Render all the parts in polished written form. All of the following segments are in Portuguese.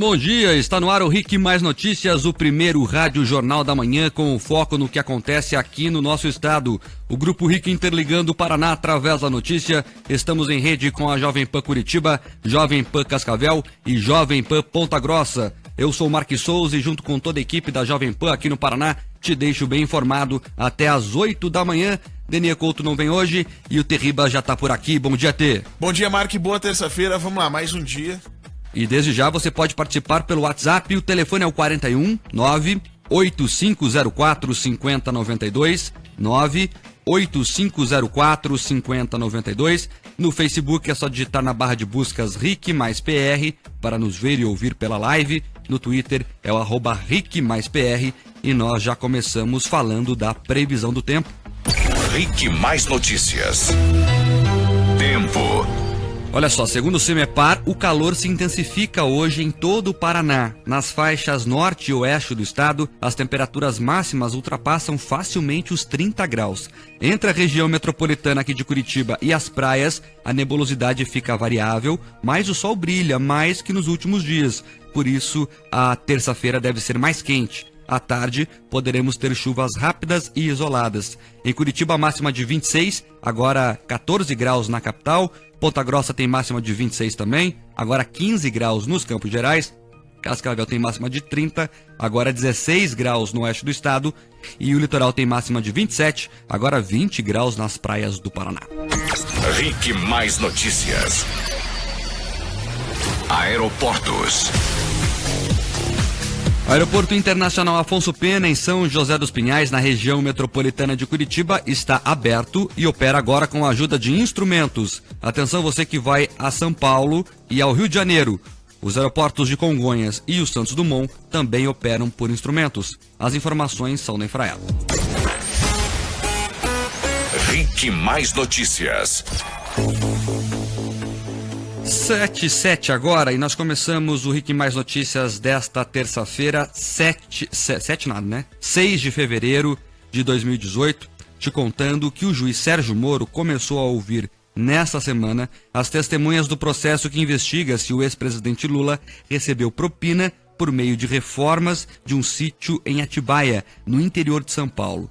Bom dia, está no ar o RIC Mais Notícias, o primeiro rádio jornal da manhã com foco no que acontece aqui no nosso estado. O Grupo RIC interligando o Paraná através da notícia. Estamos em rede com a Jovem Pan Curitiba, Jovem Pan Cascavel e Jovem Pan Ponta Grossa. Eu sou o Marques Souza e junto com toda a equipe da Jovem Pan aqui no Paraná, te deixo bem informado até às 8 da manhã. Denia Couto não vem hoje e o Terriba já está por aqui. Bom dia, Tê. Bom dia, Marque. Boa terça-feira. Vamos lá, mais um dia. E desde já você pode participar pelo WhatsApp, o telefone é o 41 98504 5092, 98504 5092. No Facebook é só digitar na barra de buscas RIC mais PR para nos ver e ouvir pela live. No Twitter é o @RIC mais PR e nós já começamos falando da previsão do tempo. RIC mais Notícias. Tempo. Olha só, segundo o CIMEPAR, o calor se intensifica hoje em todo o Paraná. Nas faixas norte e oeste do estado, as temperaturas máximas ultrapassam facilmente os 30 graus. Entre a região metropolitana aqui de Curitiba e as praias, a nebulosidade fica variável, mas o sol brilha mais que nos últimos dias. Por isso, a terça-feira deve ser mais quente. À tarde, poderemos ter chuvas rápidas e isoladas. Em Curitiba, a máxima de 26, agora 14 graus na capital. Ponta Grossa tem máxima de 26 também, agora 15 graus nos Campos Gerais. Cascavel tem máxima de 30, agora 16 graus no oeste do estado. E o litoral tem máxima de 27, agora 20 graus nas praias do Paraná. RIC mais Notícias. Aeroportos. O Aeroporto Internacional Afonso Pena, em São José dos Pinhais, na região metropolitana de Curitiba, está aberto e opera agora com a ajuda de instrumentos. Atenção você que vai a São Paulo e ao Rio de Janeiro. Os aeroportos de Congonhas e o Santos Dumont também operam por instrumentos. As informações são da Infraero. RIC mais Notícias. 7h07 agora, e nós começamos o RIC Mais Notícias desta terça-feira, 6 de fevereiro de 2018, te contando que o juiz Sérgio Moro começou a ouvir nesta semana as testemunhas do processo que investiga se o ex-presidente Lula recebeu propina por meio de reformas de um sítio em Atibaia, no interior de São Paulo.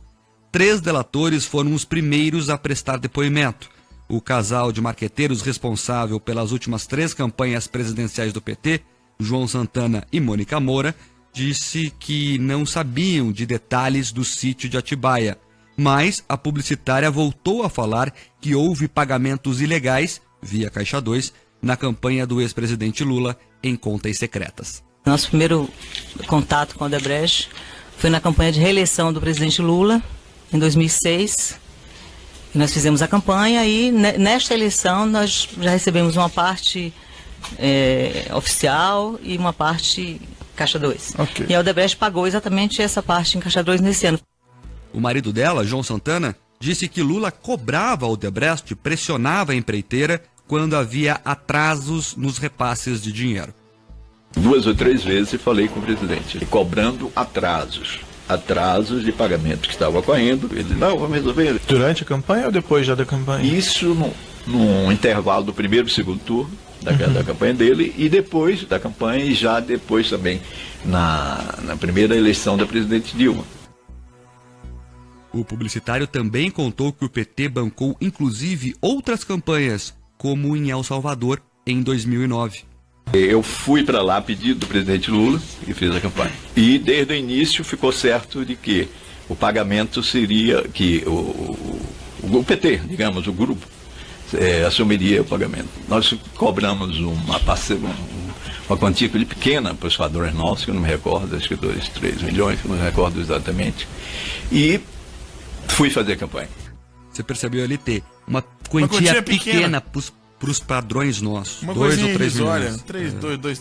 3 delatores foram os primeiros a prestar depoimento. O casal de marqueteiros responsável pelas últimas 3 campanhas presidenciais do PT, João Santana e Mônica Moura, disse que não sabiam de detalhes do sítio de Atibaia, mas a publicitária voltou a falar que houve pagamentos ilegais, via Caixa 2, na campanha do ex-presidente Lula em contas secretas. Nosso primeiro contato com a Odebrecht foi na campanha de reeleição do presidente Lula, em 2006. Nós fizemos a campanha e nesta eleição nós já recebemos uma parte oficial e uma parte Caixa 2. Okay. E a Odebrecht pagou exatamente essa parte em Caixa 2 nesse ano. O marido dela, João Santana, disse que Lula cobrava a Odebrecht, pressionava a empreiteira quando havia atrasos nos repasses de dinheiro. 2 ou 3 vezes falei com o presidente, cobrando atrasos de pagamento que estava ocorrendo. Ele, não, vamos resolver. Durante a campanha ou depois já da campanha? Isso no intervalo do primeiro e segundo turno da campanha dele, e depois da campanha, e já depois também na primeira eleição da presidente Dilma. O publicitário também contou que o PT bancou inclusive outras campanhas, como em El Salvador em 2009. Eu fui para lá a pedido do presidente Lula e fiz a campanha. E desde o início ficou certo de que o pagamento seria que o PT, digamos, o grupo, assumiria o pagamento. Nós cobramos uma quantia pequena para os padrões nossos, que eu não me recordo, acho que 2, 3 milhões, que eu não me recordo exatamente. E fui fazer a campanha. Você percebeu ali ter uma quantia pequena para os padrões nossos. Uma 2 ou 3 milhões. Olha, 2,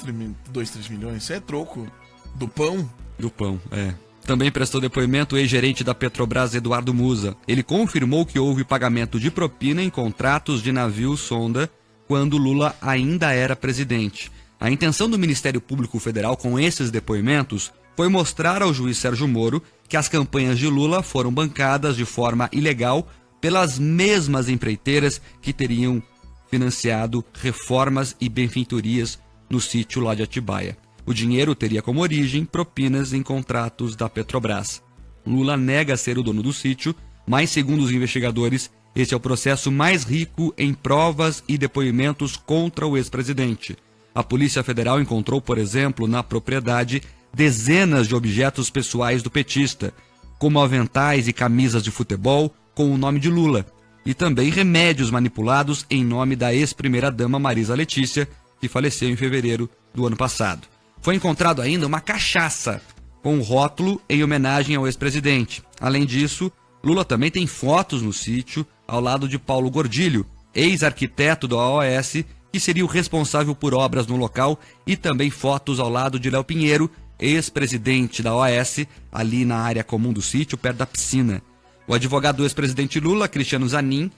3 milhões. Isso é troco do pão? Do pão, é. Também prestou depoimento o ex-gerente da Petrobras, Eduardo Musa. Ele confirmou que houve pagamento de propina em contratos de navio sonda quando Lula ainda era presidente. A intenção do Ministério Público Federal com esses depoimentos foi mostrar ao juiz Sérgio Moro que as campanhas de Lula foram bancadas de forma ilegal pelas mesmas empreiteiras que teriam financiado reformas e benfeitorias no sítio lá de Atibaia. O dinheiro teria como origem propinas em contratos da Petrobras. Lula nega ser o dono do sítio, mas, segundo os investigadores, esse é o processo mais rico em provas e depoimentos contra o ex-presidente. A Polícia Federal encontrou, por exemplo, na propriedade, dezenas de objetos pessoais do petista, como aventais e camisas de futebol com o nome de Lula, e também remédios manipulados em nome da ex-primeira-dama Marisa Letícia, que faleceu em fevereiro do ano passado. Foi encontrado ainda uma cachaça com um rótulo em homenagem ao ex-presidente. Além disso, Lula também tem fotos no sítio ao lado de Paulo Gordilho, ex-arquiteto da OAS, que seria o responsável por obras no local, e também fotos ao lado de Léo Pinheiro, ex-presidente da OAS, ali na área comum do sítio, perto da piscina. O advogado do ex-presidente Lula, Cristiano Zanin,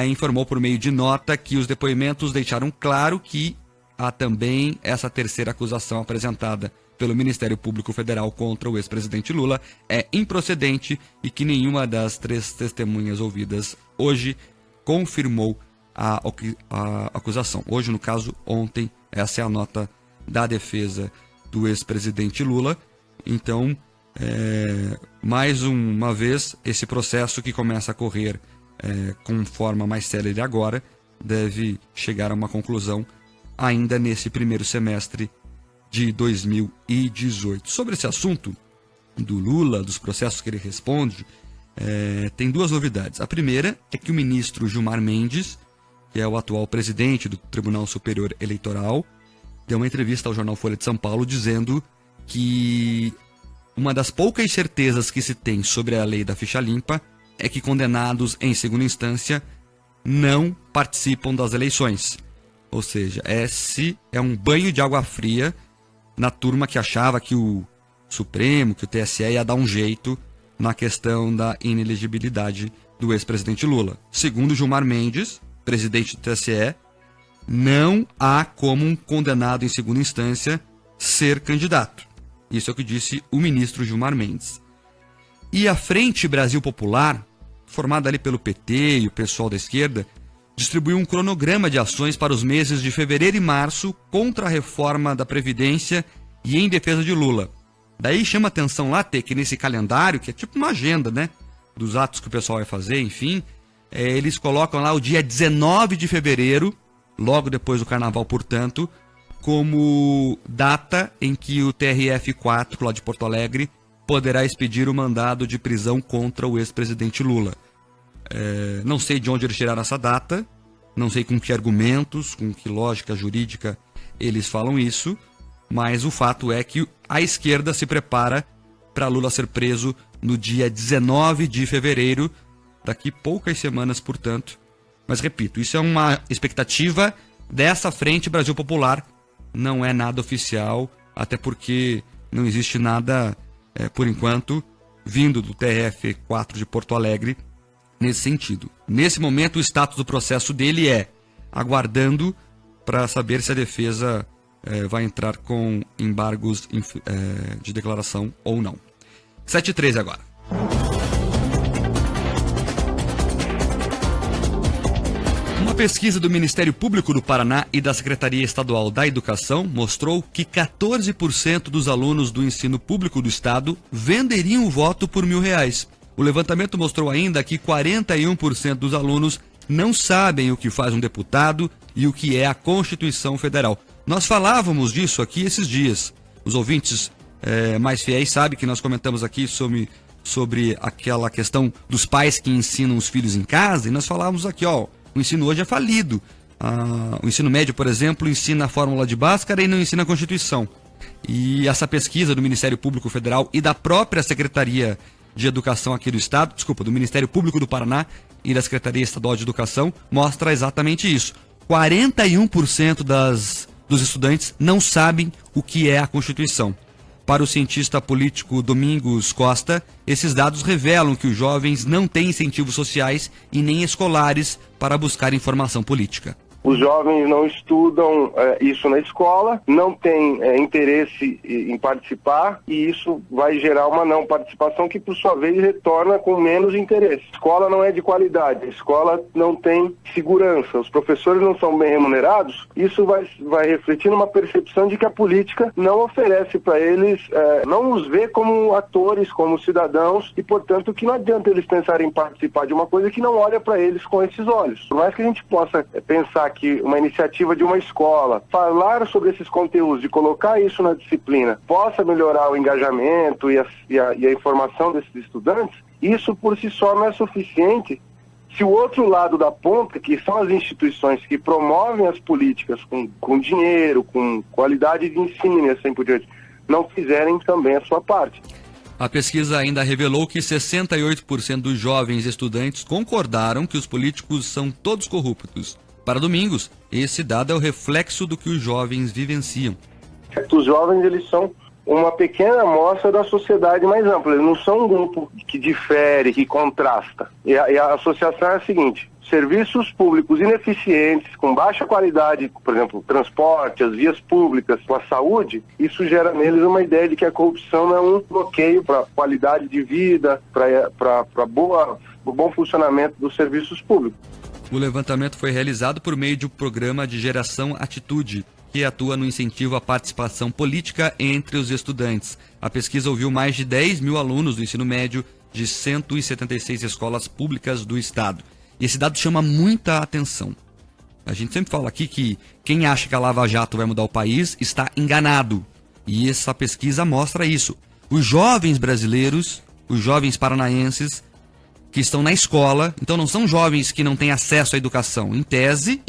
informou por meio de nota que os depoimentos deixaram claro que há também essa terceira acusação apresentada pelo Ministério Público Federal contra o ex-presidente Lula é improcedente e que nenhuma das 3 testemunhas ouvidas hoje confirmou a acusação. Hoje, no caso, ontem, essa é a nota da defesa do ex-presidente Lula. Então, mais uma vez, esse processo que começa a correr com forma mais célere agora, deve chegar a uma conclusão ainda nesse primeiro semestre de 2018. Sobre esse assunto do Lula, dos processos que ele responde, tem 2 novidades. A primeira é que o ministro Gilmar Mendes, que é o atual presidente do Tribunal Superior Eleitoral, deu uma entrevista ao jornal Folha de São Paulo dizendo que uma das poucas certezas que se tem sobre a lei da ficha limpa é que condenados em segunda instância não participam das eleições. Ou seja, esse é um banho de água fria na turma que achava que o Supremo, que o TSE ia dar um jeito na questão da inelegibilidade do ex-presidente Lula. Segundo Gilmar Mendes, presidente do TSE, não há como um condenado em segunda instância ser candidato. Isso é o que disse o ministro Gilmar Mendes. E a Frente Brasil Popular, formada ali pelo PT e o pessoal da esquerda, distribuiu um cronograma de ações para os meses de fevereiro e março contra a reforma da Previdência e em defesa de Lula. Daí chama atenção lá ter que nesse calendário, que é tipo uma agenda, né, dos atos que o pessoal vai fazer, enfim, eles colocam lá o dia 19 de fevereiro, logo depois do carnaval, portanto, como data em que o TRF4, lá de Porto Alegre, poderá expedir o mandado de prisão contra o ex-presidente Lula. Não sei de onde eles tiraram essa data, não sei com que argumentos, com que lógica jurídica eles falam isso, mas o fato é que a esquerda se prepara para Lula ser preso no dia 19 de fevereiro, daqui poucas semanas, portanto. Mas repito, isso é uma expectativa dessa Frente Brasil Popular, não é nada oficial, até porque não existe nada, por enquanto, vindo do TRF4 de Porto Alegre, nesse sentido. Nesse momento, o status do processo dele é aguardando para saber se a defesa vai entrar com embargos de declaração ou não. 7h13 agora. Uma pesquisa do Ministério Público do Paraná e da Secretaria Estadual da Educação mostrou que 14% dos alunos do ensino público do estado venderiam o voto por R$1.000. O levantamento mostrou ainda que 41% dos alunos não sabem o que faz um deputado e o que é a Constituição Federal. Nós falávamos disso aqui esses dias. Os ouvintes mais fiéis sabem que nós comentamos aqui sobre aquela questão dos pais que ensinam os filhos em casa, e nós falávamos aqui, o ensino hoje é falido. O ensino médio, por exemplo, ensina a fórmula de Bhaskara e não ensina a Constituição. E essa pesquisa do Ministério Público Federal e da própria Secretaria de Educação aqui do Estado, do Ministério Público do Paraná e da Secretaria Estadual de Educação, mostra exatamente isso. 41% dos estudantes não sabem o que é a Constituição. Para o cientista político Domingos Costa, esses dados revelam que os jovens não têm incentivos sociais e nem escolares para buscar informação política. Os jovens não estudam isso na escola, não têm interesse em participar, e isso vai gerar uma não participação que, por sua vez, retorna com menos interesse. A escola não é de qualidade, a escola não tem segurança, os professores não são bem remunerados. Isso vai refletir numa percepção de que a política não oferece para eles, não os vê como atores, como cidadãos, e, portanto, que não adianta eles pensarem em participar de uma coisa que não olha para eles com esses olhos. Por mais que a gente possa pensar que uma iniciativa de uma escola, falar sobre esses conteúdos e colocar isso na disciplina, possa melhorar o engajamento e a informação desses estudantes, isso por si só não é suficiente se o outro lado da ponta, que são as instituições que promovem as políticas com dinheiro, com qualidade de ensino e assim por diante, não fizerem também a sua parte. A pesquisa ainda revelou que 68% dos jovens estudantes concordaram que os políticos são todos corruptos. Para Domingos, esse dado é o reflexo do que os jovens vivenciam. Os jovens, eles são uma pequena amostra da sociedade mais ampla. Eles não são um grupo que difere, que contrasta. E a associação é a seguinte: serviços públicos ineficientes, com baixa qualidade, por exemplo, transporte, as vias públicas, com a saúde, isso gera neles uma ideia de que a corrupção é um bloqueio para a qualidade de vida, para o bom funcionamento dos serviços públicos. O levantamento foi realizado por meio de um programa de geração Atitude, que atua no incentivo à participação política entre os estudantes. A pesquisa ouviu mais de 10 mil alunos do ensino médio de 176 escolas públicas do estado. E esse dado chama muita atenção. A gente sempre fala aqui que quem acha que a Lava Jato vai mudar o país está enganado. E essa pesquisa mostra isso. Os jovens brasileiros, os jovens paranaenses que estão na escola, então não são jovens que não têm acesso à educação. Em tese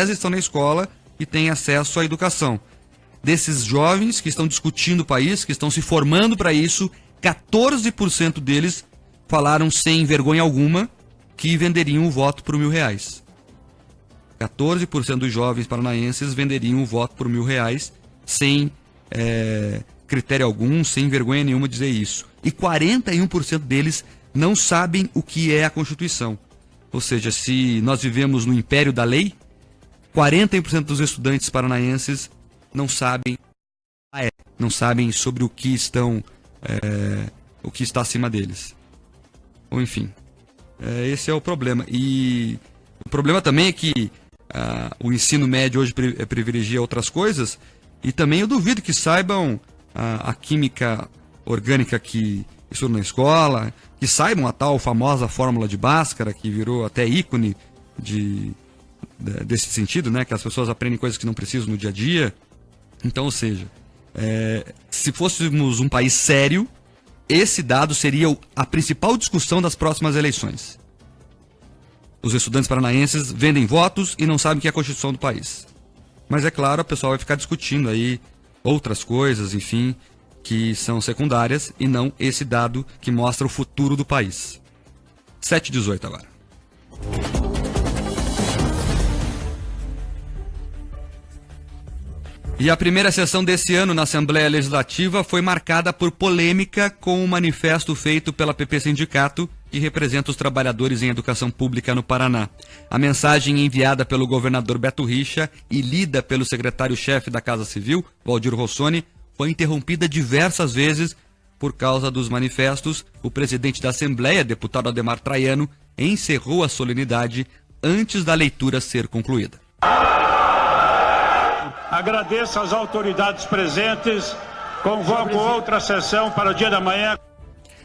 estão na escola e têm acesso à educação. Desses jovens que estão discutindo o país, que estão se formando para isso, 14% deles falaram sem vergonha alguma que venderiam o voto por R$1.000. 14% dos jovens paranaenses venderiam o voto por R$1.000 sem critério algum, sem vergonha nenhuma dizer isso. E 41% deles não sabem o que é a Constituição. Ou seja, se nós vivemos no império da lei, 41% dos estudantes paranaenses não sabem sobre o que o que está acima deles. Ou enfim, esse é o problema. E o problema também é que o ensino médio hoje privilegia outras coisas, e também eu duvido que saibam a química orgânica que estudam na escola, que saibam a tal famosa fórmula de Bhaskara, que virou até ícone desse sentido, né? Que as pessoas aprendem coisas que não precisam no dia a dia. Então, ou seja, se fôssemos um país sério, esse dado seria a principal discussão das próximas eleições. Os estudantes paranaenses vendem votos e não sabem o que é a Constituição do país. Mas é claro, o pessoal vai ficar discutindo aí outras coisas, enfim, que são secundárias e não esse dado que mostra o futuro do país. 7h18 agora. E a primeira sessão desse ano na Assembleia Legislativa foi marcada por polêmica com o manifesto feito pela PP Sindicato, que representa os trabalhadores em educação pública no Paraná. A mensagem enviada pelo governador Beto Richa e lida pelo secretário-chefe da Casa Civil, Waldir Rossoni, foi interrompida diversas vezes por causa dos manifestos. O presidente da Assembleia, deputado Ademar Traiano, encerrou a solenidade antes da leitura ser concluída. Agradeço às autoridades presentes. Convoco outra sessão para o dia da manhã.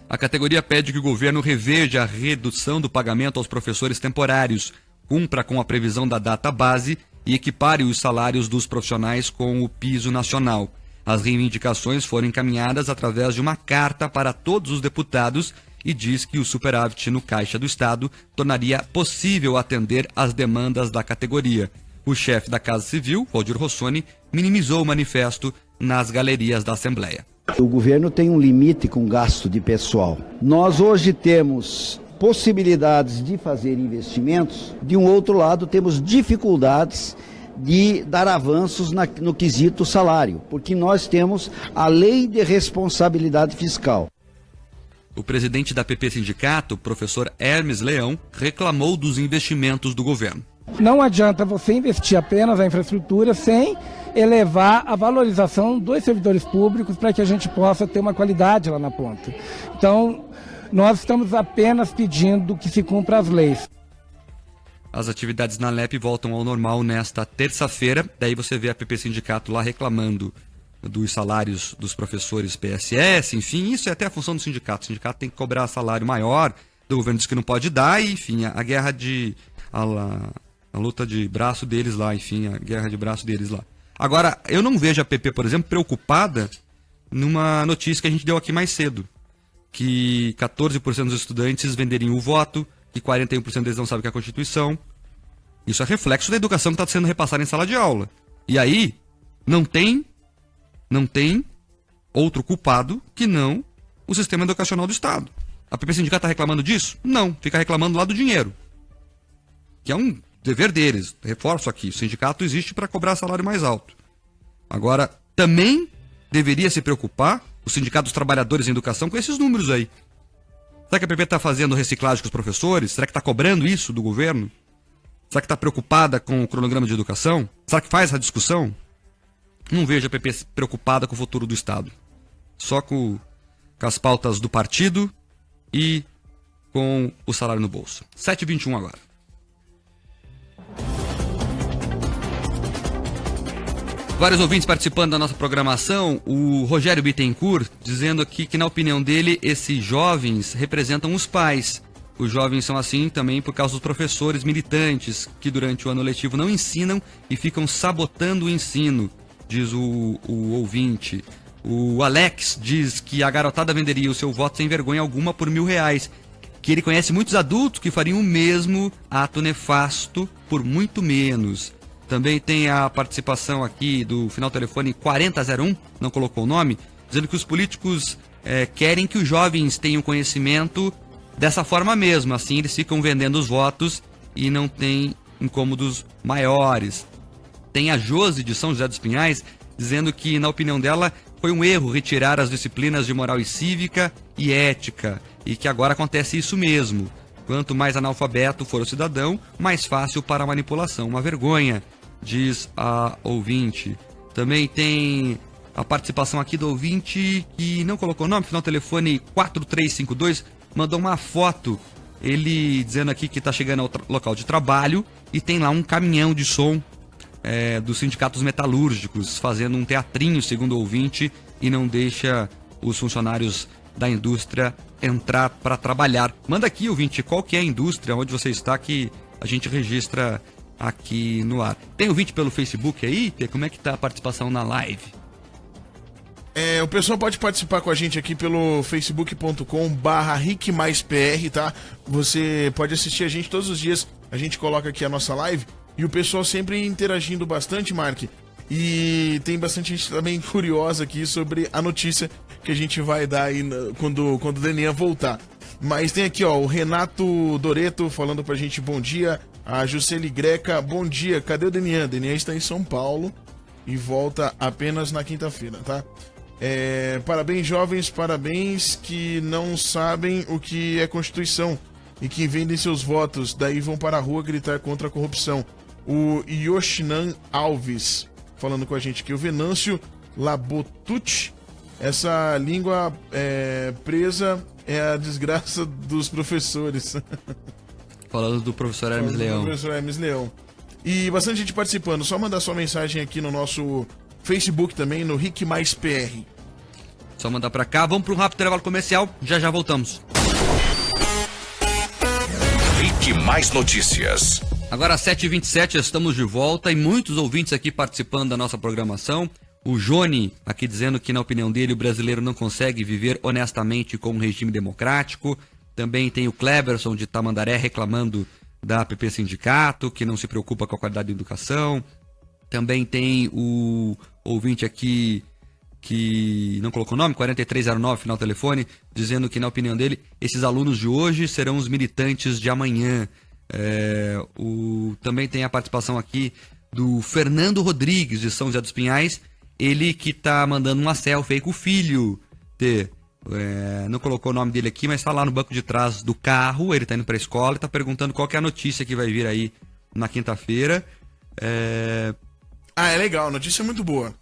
A categoria pede que o governo reveja a redução do pagamento aos professores temporários, cumpra com a previsão da data base e equipare os salários dos profissionais com o piso nacional. As reivindicações foram encaminhadas através de uma carta para todos os deputados e diz que o superávit no Caixa do Estado tornaria possível atender às demandas da categoria. O chefe da Casa Civil, Waldir Rossoni, minimizou o manifesto nas galerias da Assembleia. O governo tem um limite com gasto de pessoal. Nós hoje temos possibilidades de fazer investimentos, de um outro lado temos dificuldades de dar avanços no quesito salário, porque nós temos a lei de responsabilidade fiscal. O presidente da PP Sindicato, professor Hermes Leão, reclamou dos investimentos do governo. Não adianta você investir apenas na infraestrutura sem elevar a valorização dos servidores públicos para que a gente possa ter uma qualidade lá na ponta. Então, nós estamos apenas pedindo que se cumpra as leis. As atividades na LEP voltam ao normal nesta terça-feira. Daí você vê a PP Sindicato lá reclamando dos salários dos professores PSS, enfim, isso é até a função do sindicato. O sindicato tem que cobrar salário maior, do governo diz que não pode dar, e enfim, a guerra a luta de braço deles lá, enfim, a guerra de braço deles lá. Agora, eu não vejo a PP, por exemplo, preocupada numa notícia que a gente deu aqui mais cedo, que 14% dos estudantes venderiam o voto, que 41% deles não sabem o que é a Constituição. Isso é reflexo da educação que está sendo repassada em sala de aula. E aí, não tem outro culpado que não o sistema educacional do Estado. A PP Sindicato está reclamando disso? Não, fica reclamando lá do dinheiro, que é um dever deles. Reforço aqui, o sindicato existe para cobrar salário mais alto. Agora, também deveria se preocupar o Sindicato dos Trabalhadores em Educação com esses números aí. Será que a PP está fazendo reciclagem com os professores? Será que está cobrando isso do governo? Será que está preocupada com o cronograma de educação? Será que faz essa discussão? Não vejo a PP preocupada com o futuro do Estado. Só com as pautas do partido e com o salário no bolso. 7h21 agora. Vários ouvintes participando da nossa programação. O Rogério Bittencourt dizendo aqui que, na opinião dele, esses jovens representam os pais. Os jovens são assim também por causa dos professores militantes que durante o ano letivo não ensinam e ficam sabotando o ensino, diz o ouvinte. O Alex diz que a garotada venderia o seu voto sem vergonha alguma por R$1.000, que ele conhece muitos adultos que fariam o mesmo ato nefasto por muito menos. Também tem a participação aqui do final telefone 4001, não colocou o nome, dizendo que os políticos querem que os jovens tenham conhecimento dessa forma mesmo, assim eles ficam vendendo os votos e não tem incômodos maiores. Tem a Josi de São José dos Pinhais dizendo que, na opinião dela, foi um erro retirar as disciplinas de moral e cívica e ética, e que agora acontece isso mesmo. Quanto mais analfabeto for o cidadão, mais fácil para a manipulação. Uma vergonha, diz a ouvinte. Também tem a participação aqui do ouvinte que não colocou o nome, final telefone 4352, mandou uma foto, ele dizendo aqui que está chegando ao local de trabalho e tem lá um caminhão de som dos sindicatos metalúrgicos fazendo um teatrinho, segundo o ouvinte, e não deixa os funcionários da indústria entrar para trabalhar. Manda aqui, ouvinte, qual que é a indústria onde você está que a gente registra aqui no ar. Tem ouvinte pelo Facebook aí? Como é que tá a participação na live? O pessoal pode participar com a gente aqui pelo facebook.com/RicMaisPR, tá? Você pode assistir a gente todos os dias, a gente coloca aqui a nossa live e o pessoal sempre interagindo bastante, Mark. E tem bastante gente também curiosa aqui sobre a notícia que a gente vai dar aí quando o Denian voltar. Mas tem aqui, ó, o Renato Doreto falando pra gente bom dia. A Jusceli Greca, bom dia. Cadê o Denian? Denian está em São Paulo e volta apenas na quinta-feira, tá? Parabéns, jovens, parabéns que não sabem o que é Constituição e que vendem seus votos, daí vão para a rua gritar contra a corrupção. O Yoshinan Alves falando com a gente aqui. O Venâncio Labotucci, essa língua presa é a desgraça dos professores. Falando do professor Hermes Leão. Professor Hermes Leão. E bastante gente participando. Só mandar sua mensagem aqui no nosso Facebook também, no Rick Mais PR. Só mandar pra cá. Vamos para um rápido intervalo comercial. Já voltamos. Rick Mais Notícias. Agora às 7h27, estamos de volta e muitos ouvintes aqui participando da nossa programação. O Joni aqui dizendo que, na opinião dele, o brasileiro não consegue viver honestamente com um regime democrático. Também tem o Cleberson de Tamandaré reclamando da PP Sindicato, que não se preocupa com a qualidade da educação. Também tem o ouvinte aqui que não colocou o nome, 4309, final telefone, dizendo que, na opinião dele, esses alunos de hoje serão os militantes de amanhã. Também tem a participação aqui do Fernando Rodrigues, de São José dos Pinhais, ele que tá mandando uma selfie aí com o filho. Não colocou o nome dele aqui, mas tá lá no banco de trás do carro, ele tá indo pra escola e tá perguntando qual que é a notícia que vai vir aí na quinta-feira. É legal, a notícia é muito boa.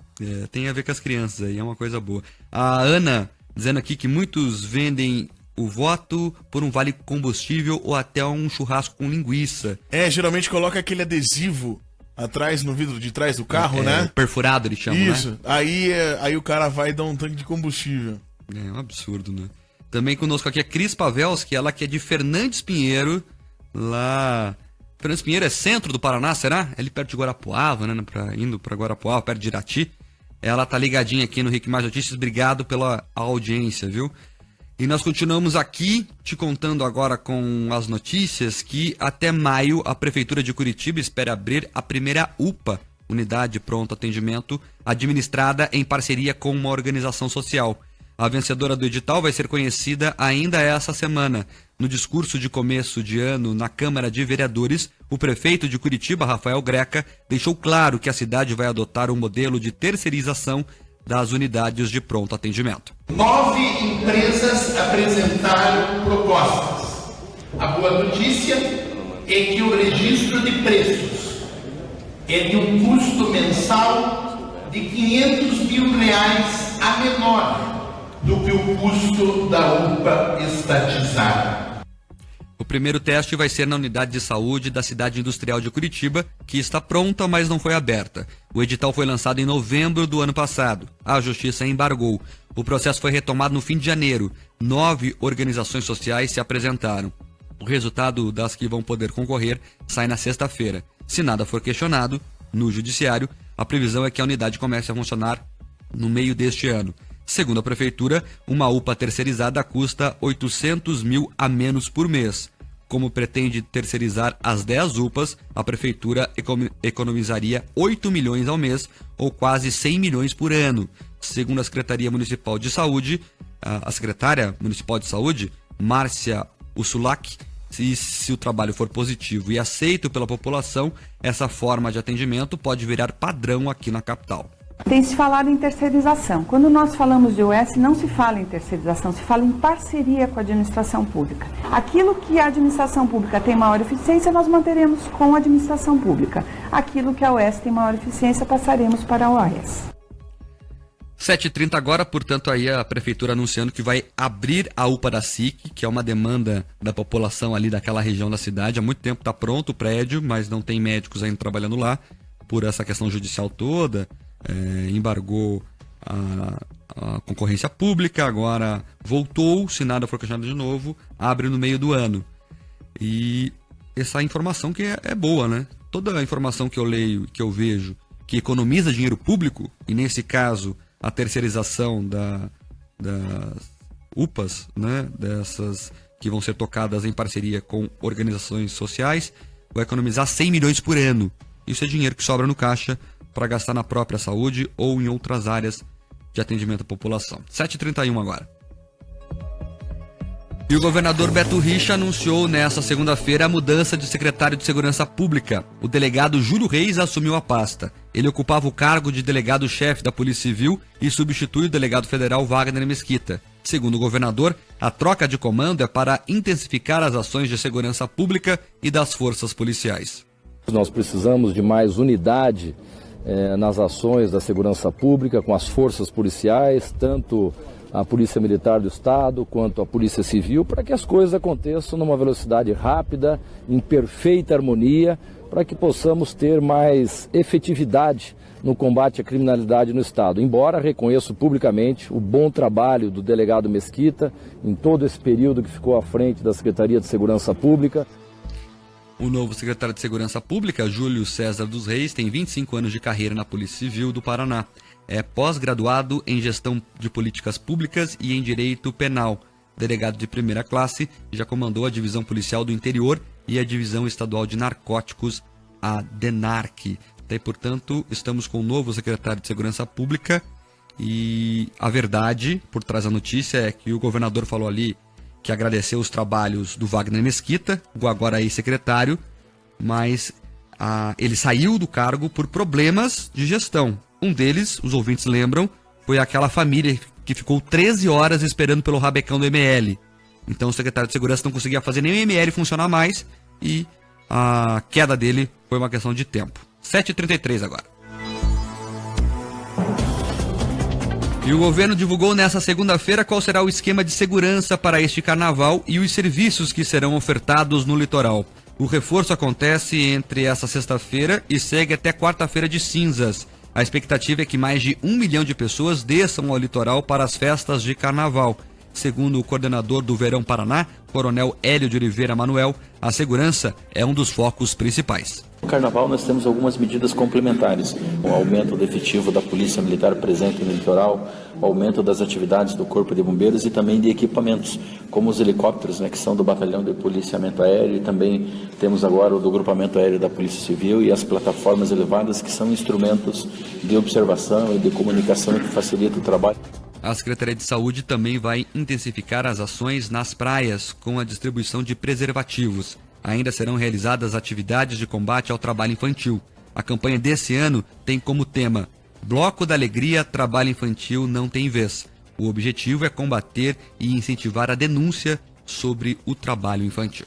Tem a ver com as crianças aí, é uma coisa boa. A Ana dizendo aqui que muitos vendem o voto por um vale combustível ou até um churrasco com linguiça. Geralmente coloca aquele adesivo atrás, no vidro de trás do carro, né? Perfurado, eles chamam, Isso. né? Aí o cara vai dar um tanque de combustível. É um absurdo, né? Também conosco aqui é Cris Pavelski, ela que é de Fernandes Pinheiro, lá... Fernandes Pinheiro é centro do Paraná, será? É ali perto de Guarapuava, né? Indo pra Guarapuava, perto de Irati. Ela tá ligadinha aqui no Rick Mais Notícias, obrigado pela audiência, viu? E nós continuamos aqui te contando agora com as notícias que até maio a Prefeitura de Curitiba espera abrir a primeira UPA, Unidade Pronto Atendimento, administrada em parceria com uma organização social. A vencedora do edital vai ser conhecida ainda essa semana. No discurso de começo de ano na Câmara de Vereadores, o prefeito de Curitiba, Rafael Greca, deixou claro que a cidade vai adotar um modelo de terceirização das unidades de pronto atendimento. 9 empresas apresentaram propostas. A boa notícia é que o registro de preços é de um custo mensal de R$500 mil a menor do que o custo da UPA estatizada. O primeiro teste vai ser na unidade de saúde da cidade industrial de Curitiba, que está pronta, mas não foi aberta. O edital foi lançado em novembro do ano passado. A Justiça embargou. O processo foi retomado no fim de janeiro. 9 organizações sociais se apresentaram. O resultado das que vão poder concorrer sai na sexta-feira. Se nada for questionado, no judiciário, a previsão é que a unidade comece a funcionar no meio deste ano. Segundo a Prefeitura, uma UPA terceirizada custa R$800 mil a menos por mês. Como pretende terceirizar as 10 UPAs, a Prefeitura economizaria 8 milhões ao mês, ou quase 100 milhões por ano. Segundo a Secretaria Municipal de Saúde, a Secretária Municipal de Saúde, Márcia Ursulac, se o trabalho for positivo e aceito pela população, essa forma de atendimento pode virar padrão aqui na capital. Tem se falado em terceirização. Quando nós falamos de US, não se fala em terceirização, se fala em parceria com a administração pública. Aquilo que a administração pública tem maior eficiência, nós manteremos com a administração pública. Aquilo que a US tem maior eficiência, passaremos para a OAS. 7h30 agora, portanto, aí a Prefeitura anunciando que vai abrir a UPA da SIC, que é uma demanda da população ali daquela região da cidade. Há muito tempo está pronto o prédio, mas não tem médicos ainda trabalhando lá, por essa questão judicial toda. Embargou a concorrência pública, agora voltou, se nada for questionado de novo, abre no meio do ano. E essa informação que é boa, né? Toda a informação que eu leio, que eu vejo, que economiza dinheiro público, e nesse caso a terceirização das UPAs, né? Dessas que vão ser tocadas em parceria com organizações sociais, vai economizar 100 milhões por ano. Isso é dinheiro que sobra no caixa para gastar na própria saúde ou em outras áreas de atendimento à população. 7h31 agora. E o governador Beto Richa anunciou nesta segunda-feira a mudança de secretário de Segurança Pública. O delegado Júlio Reis assumiu a pasta. Ele ocupava o cargo de delegado-chefe da Polícia Civil e substitui o delegado federal Wagner Mesquita. Segundo o governador, a troca de comando é para intensificar as ações de segurança pública e das forças policiais. Nós precisamos de mais unidade nas ações da segurança pública com as forças policiais, tanto a Polícia Militar do Estado quanto a Polícia Civil, para que as coisas aconteçam numa velocidade rápida, em perfeita harmonia, para que possamos ter mais efetividade no combate à criminalidade no Estado. Embora reconheço publicamente o bom trabalho do delegado Mesquita em todo esse período que ficou à frente da Secretaria de Segurança Pública. O novo secretário de Segurança Pública, Júlio César dos Reis, tem 25 anos de carreira na Polícia Civil do Paraná. É pós-graduado em Gestão de Políticas Públicas e em Direito Penal. Delegado de primeira classe, já comandou a Divisão Policial do Interior e a Divisão Estadual de Narcóticos, a DENARC. Daí, portanto, estamos com o novo secretário de Segurança Pública e a verdade por trás da notícia é que o governador falou ali que agradeceu os trabalhos do Wagner Mesquita, o agora ex-secretário, mas ele saiu do cargo por problemas de gestão. Um deles, os ouvintes lembram, foi aquela família que ficou 13 horas esperando pelo rabecão do ML. Então o secretário de Segurança não conseguia fazer nem o ML funcionar mais e a queda dele foi uma questão de tempo. 7h33 agora. E o governo divulgou nesta segunda-feira qual será o esquema de segurança para este carnaval e os serviços que serão ofertados no litoral. O reforço acontece entre essa sexta-feira e segue até quarta-feira de cinzas. A expectativa é que mais de 1 milhão de pessoas desçam ao litoral para as festas de carnaval. Segundo o coordenador do Verão Paraná, Coronel Hélio de Oliveira Manuel, a segurança é um dos focos principais. No Carnaval nós temos algumas medidas complementares, o aumento do efetivo da Polícia Militar presente no litoral, o aumento das atividades do Corpo de Bombeiros e também de equipamentos, como os helicópteros, que são do Batalhão de Policiamento Aéreo, e também temos agora o do Grupamento Aéreo da Polícia Civil e as plataformas elevadas, que são instrumentos de observação e de comunicação que facilitam o trabalho. A Secretaria de Saúde também vai intensificar as ações nas praias com a distribuição de preservativos. Ainda serão realizadas atividades de combate ao trabalho infantil. A campanha desse ano tem como tema Bloco da Alegria, Trabalho Infantil Não Tem Vez. O objetivo é combater e incentivar a denúncia sobre o trabalho infantil.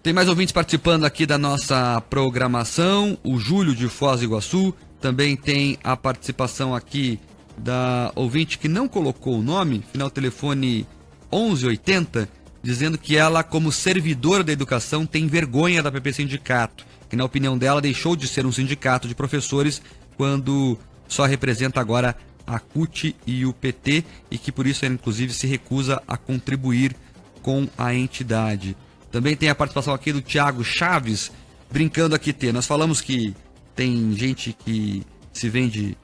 Tem mais ouvintes participando aqui da nossa programação. O Júlio de Foz do Iguaçu. Também tem a participação aqui da ouvinte que não colocou o nome, final telefone 1180, dizendo que ela, como servidora da educação, tem vergonha da PP Sindicato, que na opinião dela deixou de ser um sindicato de professores quando só representa agora a CUT e o PT e que por isso ela inclusive se recusa a contribuir com a entidade. Também tem a participação aqui do Thiago Chaves, brincando aqui, nós falamos que tem gente que se vende,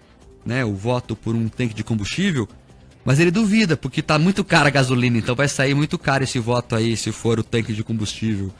né, o voto por um tanque de combustível, mas ele duvida, porque tá muito cara a gasolina, então vai sair muito caro esse voto aí, se for o tanque de combustível,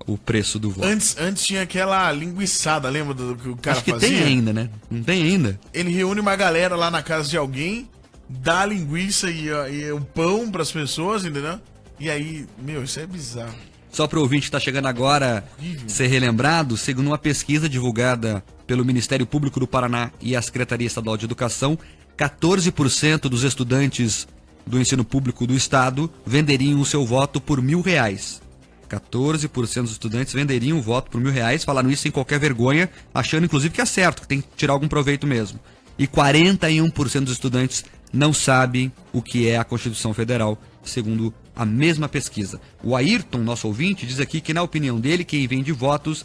o preço do voto. Antes tinha aquela linguiçada, lembra do que o cara Acho que fazia? tem ainda, né? Não tem ainda. Ele reúne uma galera lá na casa de alguém, dá a linguiça e o pão pras pessoas, entendeu? E aí, isso é bizarro. Só para o ouvinte que está chegando agora ser relembrado, segundo uma pesquisa divulgada pelo Ministério Público do Paraná e a Secretaria Estadual de Educação, 14% dos estudantes do ensino público do estado venderiam o seu voto por R$1.000. 14% dos estudantes venderiam o voto por R$1.000, falaram isso sem qualquer vergonha, achando inclusive que é certo, que tem que tirar algum proveito mesmo. E 41% dos estudantes não sabem o que é a Constituição Federal, segundo a mesma pesquisa. O Ayrton, nosso ouvinte, diz aqui que, na opinião dele, quem vende votos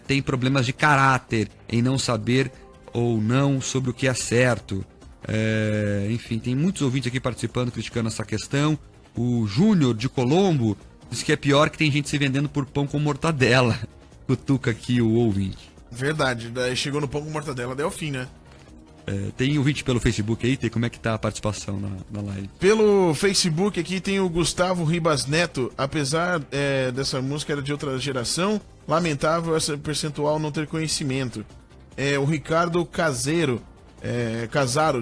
tem problemas de caráter, em não saber ou não sobre o que é certo. Enfim, tem muitos ouvintes aqui participando, criticando essa questão. O Júnior de Colombo diz que é pior que tem gente se vendendo por pão com mortadela. Cutuca aqui o ouvinte. Verdade, daí chegou no pão com mortadela, daí é o fim, né? Tem ouvinte pelo Facebook aí, como é que tá a participação na live? Pelo Facebook aqui tem o Gustavo Ribas Neto. Apesar dessa música era de outra geração, lamentável essa percentual não ter conhecimento. O Ricardo Casaro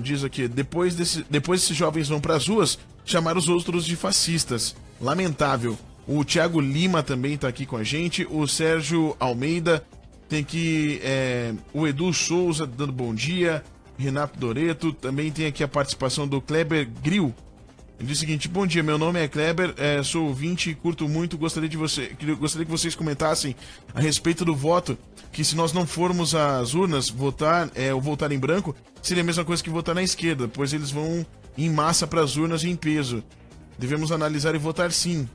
diz aqui, depois esses jovens vão para as ruas chamar os outros de fascistas. Lamentável. O Thiago Lima também tá aqui com a gente. O Sérgio Almeida, tem aqui o Edu Souza dando bom dia. Renato Doreto, também tem aqui a participação do Kleber Grill. Ele diz o seguinte: bom dia, meu nome é Kleber, sou ouvinte e curto muito, gostaria que vocês comentassem a respeito do voto, que se nós não formos às urnas votar, ou votar em branco, seria a mesma coisa que votar na esquerda, pois eles vão em massa para as urnas em peso. Devemos analisar e votar sim.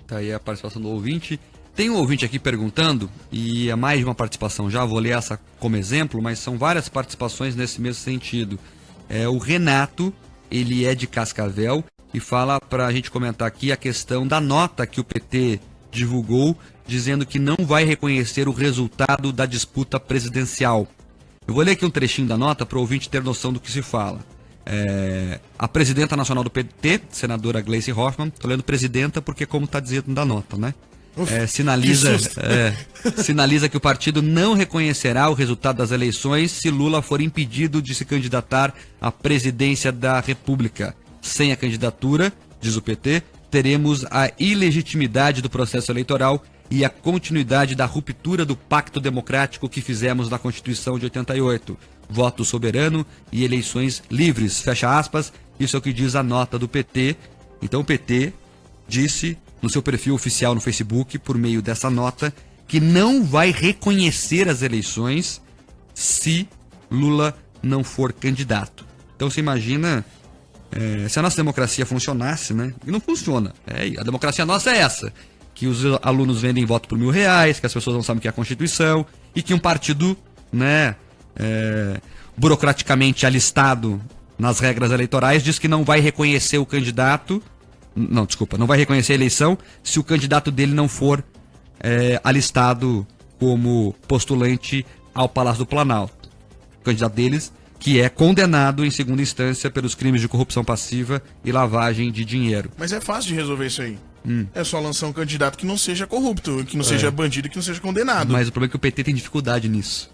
Tá aí a participação do ouvinte. Tem um ouvinte aqui perguntando, e é mais de uma participação já, vou ler essa como exemplo, mas são várias participações nesse mesmo sentido. O Renato, ele é de Cascavel, e fala para a gente comentar aqui a questão da nota que o PT divulgou, dizendo que não vai reconhecer o resultado da disputa presidencial. Eu vou ler aqui um trechinho da nota para o ouvinte ter noção do que se fala. A presidenta nacional do PT, senadora Gleice Hoffmann, estou lendo presidenta porque como está dizendo da nota, né? Sinaliza que o partido não reconhecerá o resultado das eleições se Lula for impedido de se candidatar à presidência da República. Sem a candidatura, diz o PT, teremos a ilegitimidade do processo eleitoral e a continuidade da ruptura do pacto democrático que fizemos na Constituição de 88. Voto soberano e eleições livres, fecha aspas. Isso é o que diz a nota do PT. Então o PT disse no seu perfil oficial no Facebook, por meio dessa nota, que não vai reconhecer as eleições se Lula não for candidato. Então você imagina se a nossa democracia funcionasse, né? E não funciona. A democracia nossa é essa, que os alunos vendem voto por R$1.000, que as pessoas não sabem o que é a Constituição, e que um partido, né, burocraticamente alistado nas regras eleitorais, diz que não vai reconhecer o candidato, não vai reconhecer a eleição se o candidato dele não for alistado como postulante ao Palácio do Planalto. O candidato deles, que é condenado em segunda instância pelos crimes de corrupção passiva e lavagem de dinheiro. Mas é fácil de resolver isso aí. É só lançar um candidato que não seja corrupto, que não seja bandido, que não seja condenado. Mas o problema é que o PT tem dificuldade nisso.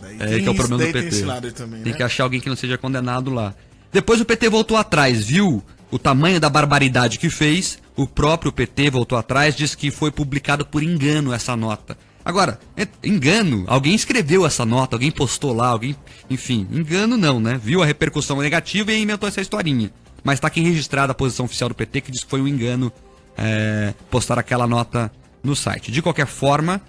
Daí que é o problema do PT. Tem esse lado aí também, tem né? que achar alguém que não seja condenado lá. Depois o PT voltou atrás, viu o tamanho da barbaridade que fez. O próprio PT voltou atrás, disse que foi publicado por engano essa nota. Agora, engano, alguém escreveu essa nota, alguém postou lá, enfim, engano não, né? Viu a repercussão negativa e inventou essa historinha. Mas está aqui registrada a posição oficial do PT, que diz que foi um engano postar aquela nota no site. De qualquer forma,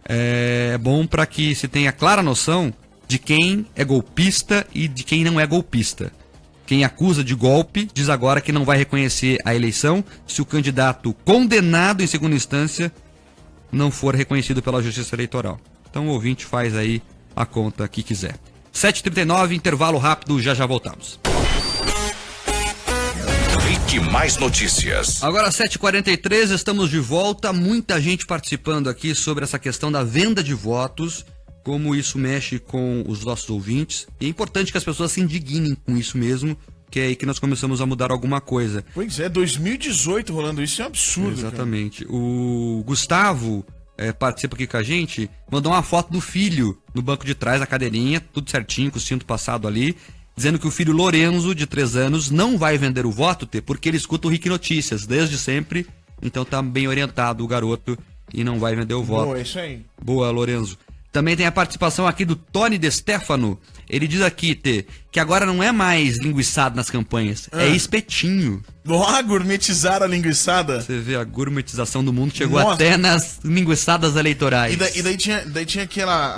é bom para que se tenha clara noção de quem é golpista e de quem não é golpista. Quem acusa de golpe diz agora que não vai reconhecer a eleição se o candidato condenado em segunda instância não for reconhecido pela Justiça Eleitoral. Então o ouvinte faz aí a conta que quiser. 7h39, intervalo rápido, já voltamos. Ritmo Mais Notícias. Agora 7h43, estamos de volta. Muita gente participando aqui sobre essa questão da venda de votos, como isso mexe com os nossos ouvintes. E é importante que as pessoas se indignem com isso mesmo, que é aí que nós começamos a mudar alguma coisa. Pois é, 2018 rolando isso é um absurdo. Exatamente. Cara. O Gustavo participa aqui com a gente, mandou uma foto do filho no banco de trás da cadeirinha, tudo certinho, com o cinto passado ali, dizendo que o filho Lorenzo, de 3 anos, não vai vender o voto, porque ele escuta o Rick Notícias desde sempre, então tá bem orientado o garoto e não vai vender o voto. Boa, é isso aí. Boa, Lorenzo. Também tem a participação aqui do Tony De Stefano. Ele diz aqui, que agora não é mais linguiçado nas campanhas, é espetinho. Gourmetizaram a linguiçada. Você vê, a gourmetização do mundo chegou até nas linguiçadas eleitorais. E daí tinha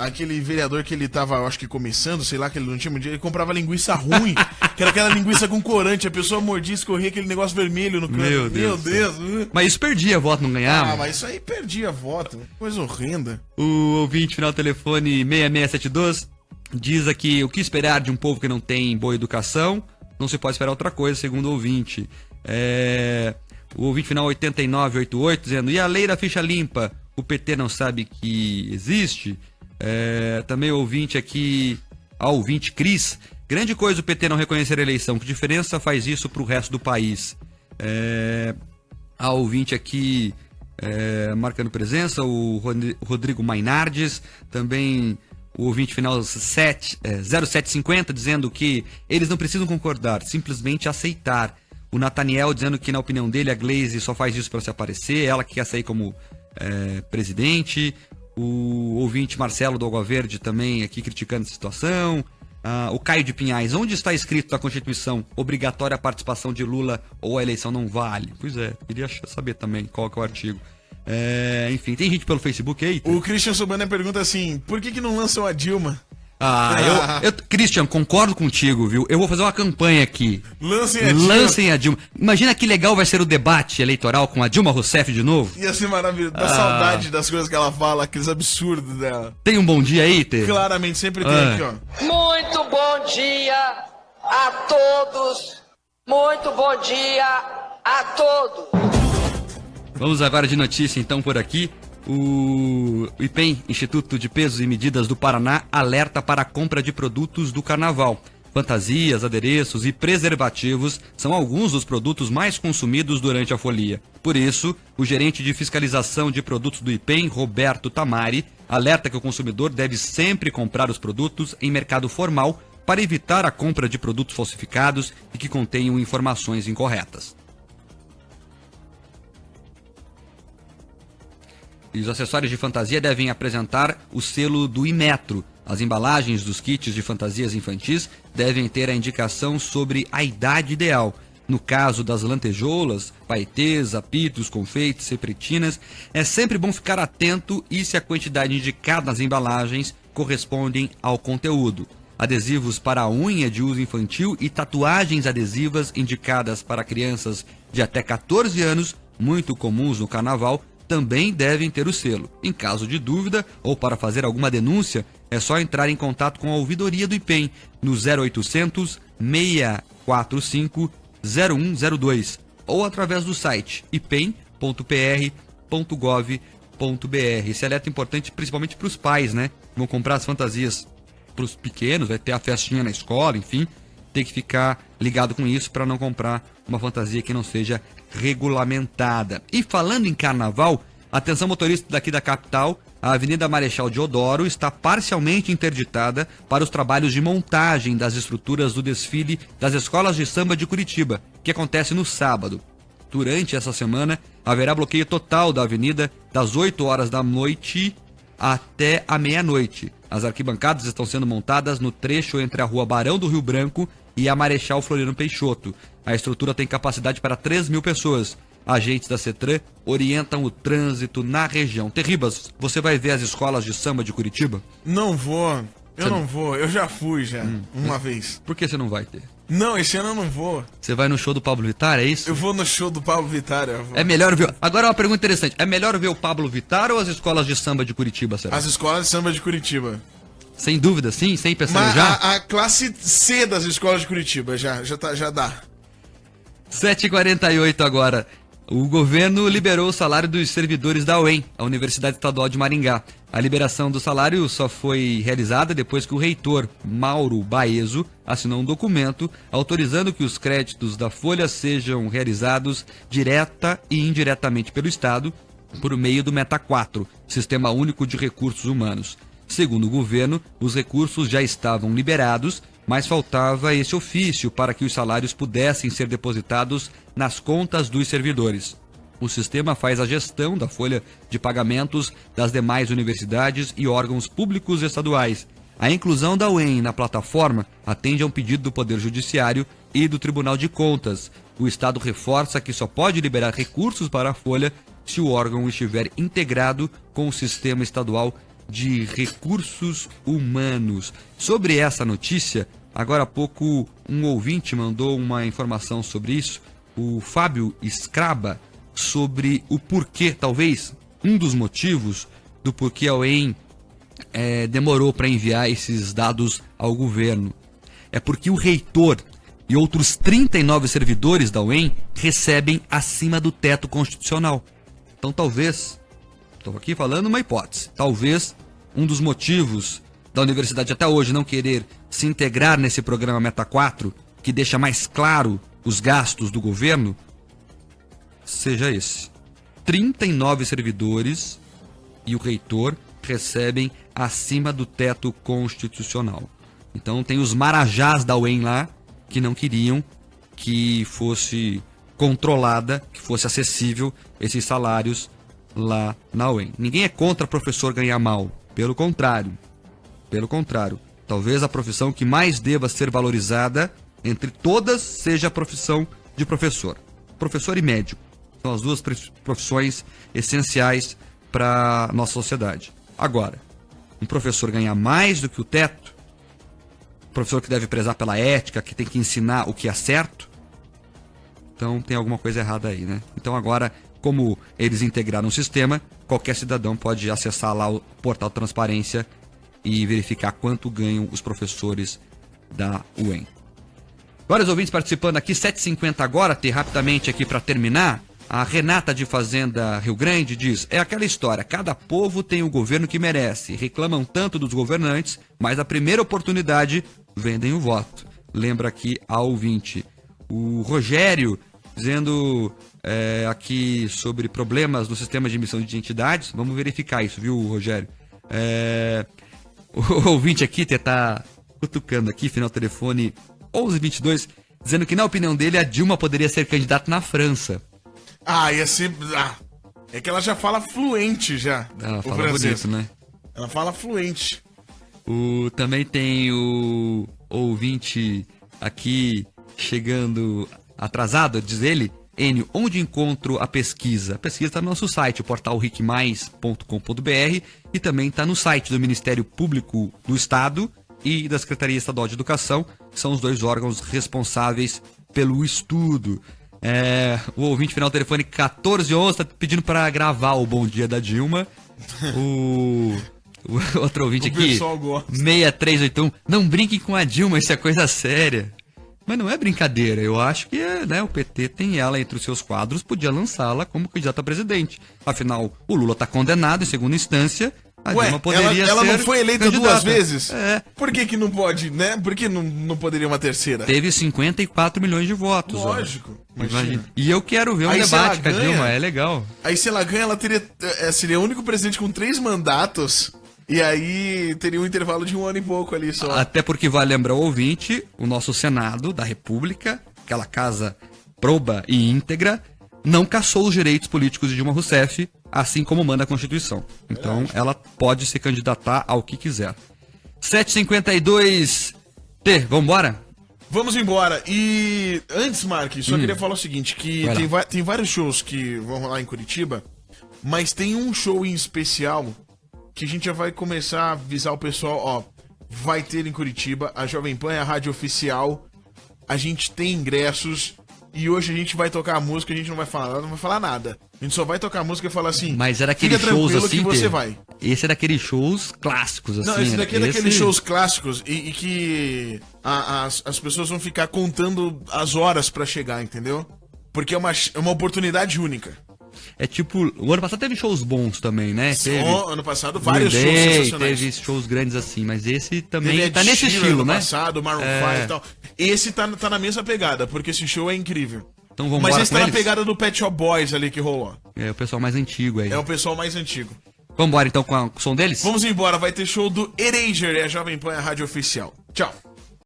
aquele vereador que ele tava, eu acho que começando, sei lá, que ele não tinha, ele comprava linguiça ruim, que era aquela linguiça com corante, a pessoa mordia e escorria aquele negócio vermelho no canto. Meu Deus. Mas isso perdia voto, não ganhava? Mas isso aí perdia voto, coisa horrenda. O ouvinte final telefone 6672 diz aqui: o que esperar de um povo que não tem boa educação? Não se pode esperar outra coisa, segundo o ouvinte. O ouvinte final 8988 dizendo: e a lei da ficha limpa? O PT não sabe que existe? Também o ouvinte aqui, ouvinte Cris: grande coisa o PT não reconhecer a eleição, que diferença faz isso pro resto do país? A ouvinte aqui marcando presença, o Rodrigo Mainardes, também o ouvinte final 0750 dizendo que eles não precisam concordar, simplesmente aceitar. O Nathaniel dizendo que, na opinião dele, a Glaze só faz isso para se aparecer, ela que quer sair como presidente. O ouvinte Marcelo do Água Verde também aqui criticando essa situação. O Caio de Pinhais: onde está escrito na Constituição obrigatória a participação de Lula ou a eleição não vale? Pois é, queria saber também qual que é o artigo. Enfim, tem gente pelo Facebook aí? O Christian Sobana pergunta assim: por que não lançam a Dilma? Christian, concordo contigo, viu? Eu vou fazer uma campanha aqui. Lancem a Dilma. Imagina que legal vai ser o debate eleitoral com a Dilma Rousseff de novo. Ia ser maravilhoso. Dá saudade das coisas que ela fala, aqueles absurdos dela. Tem um bom dia aí, Tê? Claramente, sempre tem aqui, ó. Muito bom dia a todos. Muito bom dia a todos. Vamos agora de notícia, então, por aqui. O IPEM, Instituto de Pesos e Medidas do Paraná, alerta para a compra de produtos do carnaval. Fantasias, adereços e preservativos são alguns dos produtos mais consumidos durante a folia. Por isso, o gerente de fiscalização de produtos do IPEM, Roberto Tamari, alerta que o consumidor deve sempre comprar os produtos em mercado formal para evitar a compra de produtos falsificados e que contenham informações incorretas. E os acessórios de fantasia devem apresentar o selo do Inmetro. As embalagens dos kits de fantasias infantis devem ter a indicação sobre a idade ideal. No caso das lantejoulas, paetês, apitos, confeitos, sepretinas, é sempre bom ficar atento e se a quantidade indicada nas embalagens correspondem ao conteúdo. Adesivos para a unha de uso infantil e tatuagens adesivas indicadas para crianças de até 14 anos, muito comuns no carnaval, também devem ter o selo. Em caso de dúvida ou para fazer alguma denúncia, é só entrar em contato com a ouvidoria do IPEM no 0800 645 0102 ou através do site ipem.pr.gov.br. Esse alerta é importante principalmente para os pais, né? Vão comprar as fantasias para os pequenos, vai ter a festinha na escola, enfim, tem que ficar ligado com isso para não comprar uma fantasia que não seja regulamentada. E falando em carnaval, atenção motorista daqui da capital, a Avenida Marechal Deodoro está parcialmente interditada para os trabalhos de montagem das estruturas do desfile das escolas de samba de Curitiba, que acontece no sábado. Durante essa semana, haverá bloqueio total da avenida das 8 horas da noite até a meia-noite. As arquibancadas estão sendo montadas no trecho entre a Rua Barão do Rio Branco e a Marechal Floriano Peixoto. A estrutura tem capacidade para 3.000 pessoas. Agentes da CETRAN orientam o trânsito na região. Terribas, você vai ver as escolas de samba de Curitiba? Não vou. Não vou. Eu já fui uma vez. Por que você não vai ter? Não, esse ano eu não vou. Você vai no show do Pablo Vittar, é isso? Eu vou no show do Pablo Vittar. É melhor ver... Agora uma pergunta interessante. É melhor ver o Pablo Vittar ou as escolas de samba de Curitiba, será? As escolas de samba de Curitiba. Sem dúvida, sim? Sem pensar já? A classe C das escolas de Curitiba já dá. 7h48 agora. O governo liberou o salário dos servidores da UEM, a Universidade Estadual de Maringá. A liberação do salário só foi realizada depois que o reitor, Mauro Baezo, assinou um documento autorizando que os créditos da folha sejam realizados direta e indiretamente pelo Estado por meio do Meta 4, Sistema Único de Recursos Humanos. Segundo o governo, os recursos já estavam liberados, mas faltava esse ofício para que os salários pudessem ser depositados nas contas dos servidores. O sistema faz a gestão da folha de pagamentos das demais universidades e órgãos públicos estaduais. A inclusão da UEM na plataforma atende a um pedido do Poder Judiciário e do Tribunal de Contas. O Estado reforça que só pode liberar recursos para a folha se o órgão estiver integrado com o Sistema Estadual de Recursos Humanos. Sobre essa notícia, agora há pouco um ouvinte mandou uma informação sobre isso, o Fábio Scraba, sobre o porquê, talvez, um dos motivos do porquê a UEM demorou para enviar esses dados ao governo. É porque o reitor e outros 39 servidores da UEM recebem acima do teto constitucional. Então talvez, estou aqui falando uma hipótese, talvez um dos motivos da universidade até hoje não querer se integrar nesse programa Meta 4, que deixa mais claro os gastos do governo, seja esse. 39 servidores e o reitor recebem acima do teto constitucional. Então tem os marajás da UEM lá que não queriam que fosse controlada, que fosse acessível esses salários lá na UEM. Ninguém é contra professor ganhar mal, pelo contrário. Talvez a profissão que mais deva ser valorizada entre todas seja a profissão de professor. Professor e médico são as duas profissões essenciais para a nossa sociedade. Agora, um professor ganhar mais do que o teto, professor que deve prezar pela ética, que tem que ensinar o que é certo, então tem alguma coisa errada aí, né? Então agora, como eles integraram o sistema, qualquer cidadão pode acessar lá o portal Transparência e verificar quanto ganham os professores da UEM. Vários ouvintes participando aqui, 7h50 agora, rapidamente aqui para terminar. A Renata de Fazenda Rio Grande diz, é aquela história, cada povo tem o governo que merece, reclamam tanto dos governantes, mas a primeira oportunidade vendem o voto. Lembra aqui a ouvinte. O Rogério dizendo aqui sobre problemas no sistema de emissão de identidades, vamos verificar isso, viu, Rogério? O ouvinte aqui está cutucando aqui, final do telefone 1122, dizendo que na opinião dele a Dilma poderia ser candidata na França. Ia ser... é que ela já fala fluente já. Ela fala bonito, né? Ela fala fluente. Também tem o ouvinte aqui chegando atrasado, diz ele. Enio, onde encontro a pesquisa? A pesquisa está no nosso site, o portal ricmais.com.br, e também está no site do Ministério Público do Estado e da Secretaria Estadual de Educação, que são os dois órgãos responsáveis pelo estudo. O ouvinte final do telefone 1411 está pedindo para gravar o Bom Dia da Dilma. O outro ouvinte aqui, 6381, não brinquem com a Dilma, isso é coisa séria. Mas não é brincadeira, eu acho que o PT tem ela entre os seus quadros, podia lançá-la como candidata a presidente. Afinal, o Lula está condenado em segunda instância, a Dilma poderia ela ser não foi eleita candidata 2 vezes? É. Por que não pode, né? Por que não poderia uma terceira? Teve 54 milhões de votos. Lógico. Imagina. E eu quero ver um debate com a Dilma, é legal. Aí se ela ganha, ela seria o único presidente com 3 mandatos. E aí teria um intervalo de 1 ano e pouco ali só. Até porque vai lembrar o ouvinte, o nosso Senado da República, aquela casa proba e íntegra, não cassou os direitos políticos de Dilma Rousseff, assim como manda a Constituição. Então ela pode se candidatar ao que quiser. 7h52. Vambora? Vamos embora. E antes, Mark, só queria falar o seguinte, que tem vários shows que vão rolar em Curitiba, mas tem um show em especial que a gente já vai começar a avisar o pessoal, vai ter em Curitiba, a Jovem Pan é a rádio oficial, a gente tem ingressos, e hoje a gente vai tocar a música, a gente não vai falar nada. A gente só vai tocar a música e falar assim, mas era aqueles shows assim, que você vai. Esse é daqueles shows clássicos, assim. Não, esse daqui é daqueles shows clássicos e que as pessoas vão ficar contando as horas pra chegar, entendeu? Porque é uma oportunidade única. É tipo, o ano passado teve shows bons também, né? Ano passado vários shows sensacionais. Teve shows grandes assim, mas esse também tá nesse estilo, né? Ano passado, Maroon 5 e tal. Esse tá na mesma pegada, porque esse show é incrível. Então vamos Mas embora esse com tá eles? na pegada do Pet Shop Boys ali que rolou. É o pessoal mais antigo aí. É o pessoal mais antigo. Vamos embora então com o som deles? Vamos embora, vai ter show do Eraser, é a Jovem Pan, a rádio oficial. Tchau.